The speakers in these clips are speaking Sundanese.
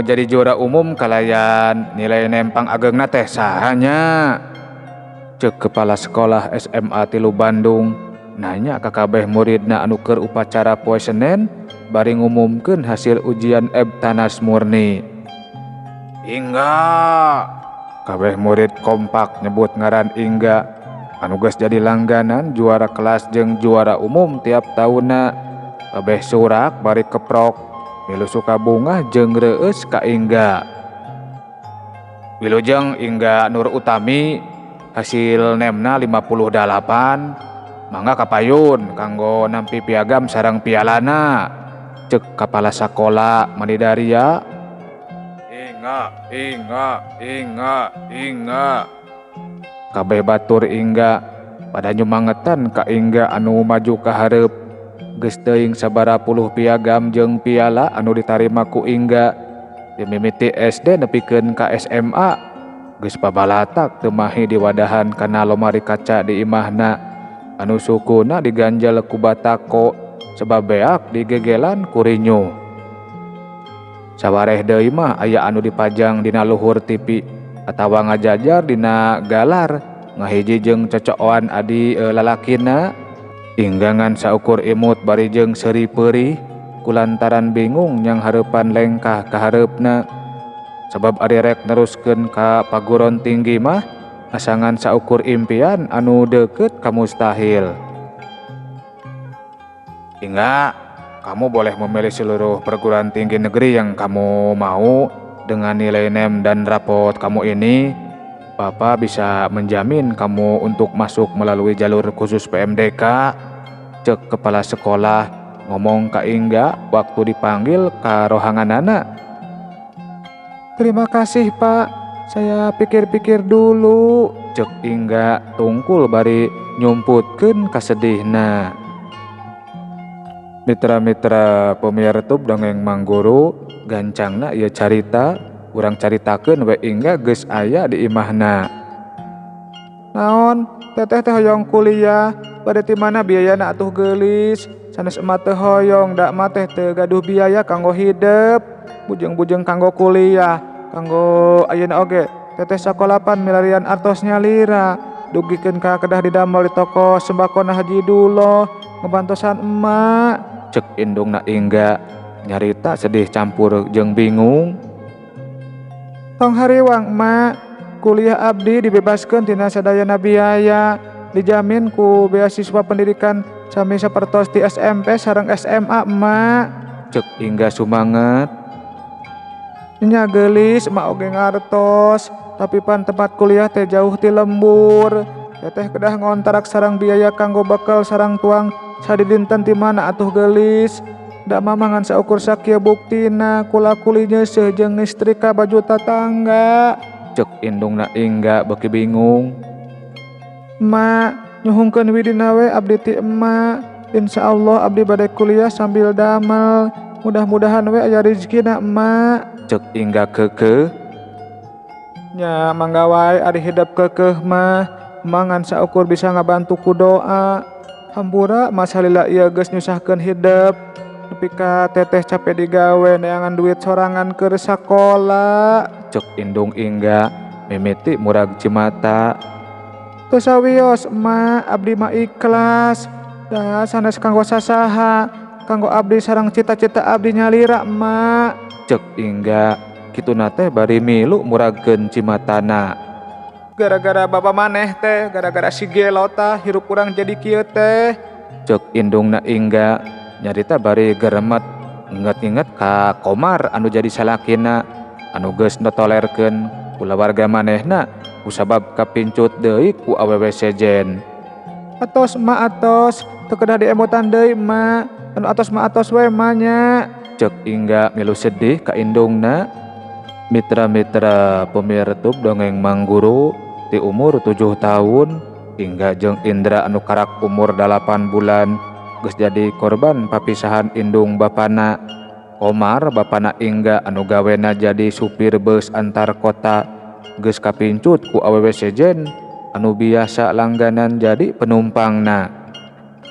Jadi juara umum kalayan nilai nempang agengna teh sahanya, cek kepala sekolah SMA Tilu Bandung nanya ka kabeh muridna anu keur upacara poe Senen bari ngumumkeun hasil ujian Ebtanas murni. Ingga, kabeh murid kompak nyebut ngaran Ingga anu geus jadi langganan juara kelas jeung juara umum tiap tahunna. Kabeh surak bari keprok milu suka bunga jeung reueus ka Ingga. Wilujeng Ingga Nur Utami hasil nemna 58, mangga kapayun kanggo nampi piagam sareng pialana, cek kepala sekolah Manidaria. Inga. Kabeh batur Ingga pada nyumangetan ka Ingga anu maju ka hareup. Geus teuing sabara puluh piagam jeung piala anu ditarima ku Ingga di mimiti SD nepikeun ka SMA. Geus pabalatak teu mahi diwadahan kana lomari kaca di imahna anu sukuna diganjel ku batako sebab beak digegelan ku rinyu. Sawareh deui mah aya anu dipajang dina luhur TV atawa ngajajar dina galar ngahiji jeung cocokan adi lalakina. Inggangan saukur imut bari jeung seuri peurih kulantaran bingung nyang hareupan lengkah ka hareupna. Sabab ari rek neruskeun ka paguron tinggi mah asangan saukur impian anu deukeut ka mustahil. Ingga, kamu boleh memilih seluruh perguruan tinggi negeri yang kamu mau dengan nilai nem dan rapot kamu ini. Papa bisa menjamin kamu untuk masuk melalui jalur khusus PMDK, cek kepala sekolah ngomong ka Ingga waktu dipanggil ka rohanganana. Terima kasih Pak, saya pikir-pikir dulu, cek Ingga tungkul bari nyumputkeun kasedihna. Mitra-mitra pemirtub dongeng Mangguru, gancangna ieu carita urang caritakeun we Ingga geus aya di imahna. Naon, teteh teh hoyong kuliah, bade ti mana biayana atuh geulis. Sanes emat teh hoyong, da mah teh teu gaduh biaya kanggo hidep, bujeng-bujeng kanggo kuliah, kanggo ayeuna oge teteh sakolapan milarian artosnya lira, dugikeun ka kedah didamel di toko sembakona Haji Duloh, ngebantosan emak, cek indungna Ingga nyarita sedih campur jeung bingung. Tong hariwang emak, kuliah abdi dibebaskeun tina sadayana biaya, dijamin ku beasiswa pendidikan sami sapertos di SMP sareng SMA emak, cek Ingga sumanget. Nya geulis emak oge ngartos, tapi pan tempat kuliah teh jauh ti lembur. Teteh kedah ngontrak sareng biaya kanggo bekal sareng tuang sadidinten ti mana atuh geulis. Da mamangan saukur sakieu buktina kula kulinya jeung istrika baju tatangga, cek indungna Ingga beuki bingung. Emak, nyuhungkeun widina we abdi ti emak. Insyaallah abdi bade kuliah sambil damel. Mudah-mudahan we aya rezekina emak, cek Ingga keukeuh. Nya mangga wae ari hidup keukeuh mah mangan saukur bisa ngabantu ku doa. Hampura masalila ieu geus nyusahkeun hidup. Nepi ka teteh capek digawe neangan duit sorangan keur sakola, cek indung Ingga mimiti murag cimata. Teu sawios emak, abdi mah ikhlas. Da sanes kanggo sasaha, kanggo abdi sareng cita-cita abdi nyalira emak, cek Ingga. Kitu nate bari milu murageun cimatana. Gara-gara bapa maneh teh, gara-gara si gelota hirup urang jadi kieu teh, cek indungna Ingga. Nyarita bari geremet inget-inget ka Komar anu jadi salakina anu geus notolerkeun kulawarga manehna kusabab kapincut deui ku awewe sejen. Atos ma atos, teu kedah diemotan deui ma, anu atos ma atos we ma nya, cek Ingga milu sedih ka indungna. Mitra-mitra pemirtub dongeng Mang Guru di umur 7 tahun Ingga jeung Indra anu karak umur 8 bulan geus jadi korban papisahan indung bapana. Komar bapana Ingga anu gawena jadi supir bus antar kota geus kapincut ku awewe sejen anu biasa langganan jadi penumpangna.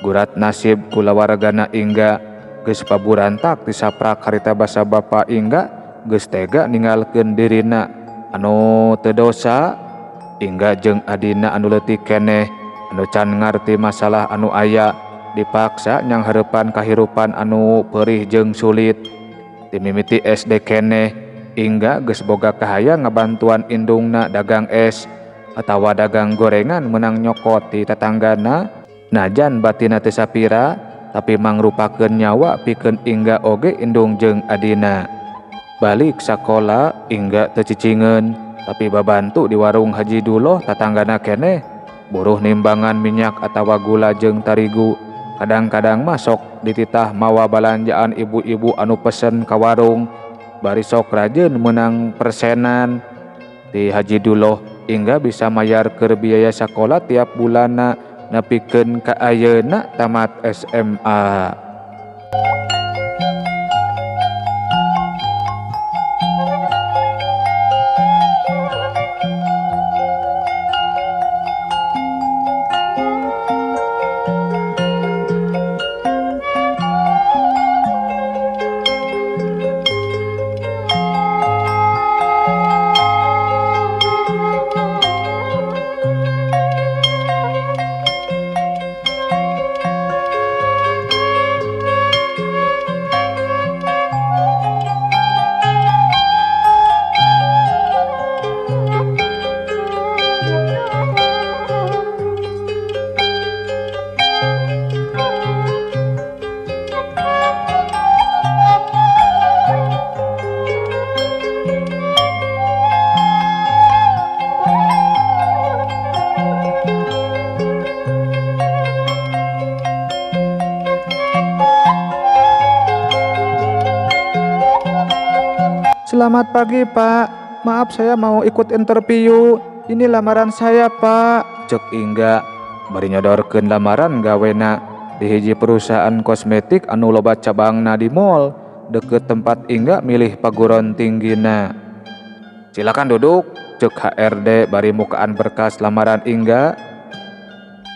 Gurat nasib kulawargana Ingga geus paburantak disaprak harita basa bapa Ingga geus tega ninggalkeun dirina anu teu dosa. Ingga jeung adina anu leutik keneh anu can ngarti masalah anu aya dipaksa nyang hareupan kahirupan anu peurih jeung sulit. Ti mimiti SD keneh Ingga geus boga kahayang ngabantuan indungna dagang es atawa dagang gorengan menang nyokot ti tetanggana. Najan batina teu sapira tapi mangrupakeun nyawa pikeun Ingga oge indung jeung adina. Balik sakola Ingga teu cicingeun tapi babantu di warung Haji Duloh tatanggana keneh buruh nimbangan minyak atawa gula jeung tarigu. Kadang-kadang masok dititah mawa balanjaan ibu-ibu anu pesen ka warung bari sok rajeun menang persenan. Ti Haji Duloh Ingga bisa mayar keur biaya sakola tiap bulanna nepikeun ka ayeuna tamat SMA. Selamat pagi Pak, maaf saya mau ikut interview, ini lamaran saya Pak, cek Ingga. Bari nyodorkeun lamaran gawena di hiji perusahaan kosmetik anu loba cabangna di mall deket tempat Ingga milih paguron tinggina. Silakan duduk, cek HRD bari mukaan berkas lamaran Ingga.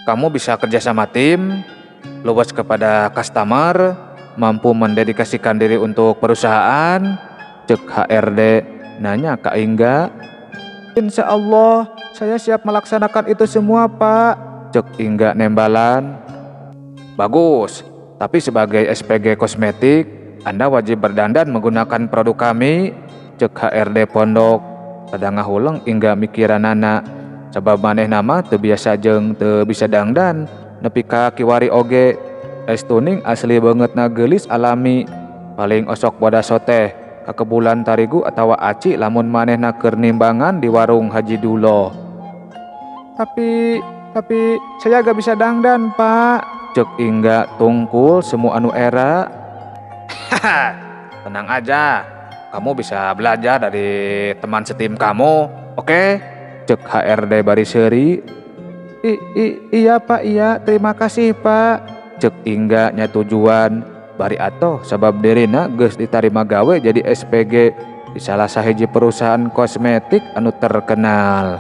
Kamu bisa kerja sama tim, luas kepada customer, mampu mendedikasikan diri untuk perusahaan, cek HRD nanya ke Ingga. Insya Allah saya siap melaksanakan itu semua Pak, cek Ingga nembalan. Bagus, tapi sebagai SPG kosmetik Anda wajib berdandan menggunakan produk kami, cek HRD pondok. Pada ngahuleng Ingga mikiranana, sabab maneh nama teu biasa jeung teu bisa dangdan nepi ka kiwari oge. Es tuning asli banget na geulis alami, paling osok bodas teh kakebulan tarigu atawa aci lamun manehna keur nimbangan di warung Haji Duloh. Tapi saya gak bisa dangdan Pak, cek Ingga tungkul semu anu era. Tenang aja, kamu bisa belajar dari teman setim kamu, oke? Cek HRD bari seuri. Iya Pak, iya, terima kasih Pak, cek Ingga nya tujuan. Bari atoh sabab dirina geus ditarima gawe jadi SPG di salah sahiji perusahaan kosmetik anu terkenal.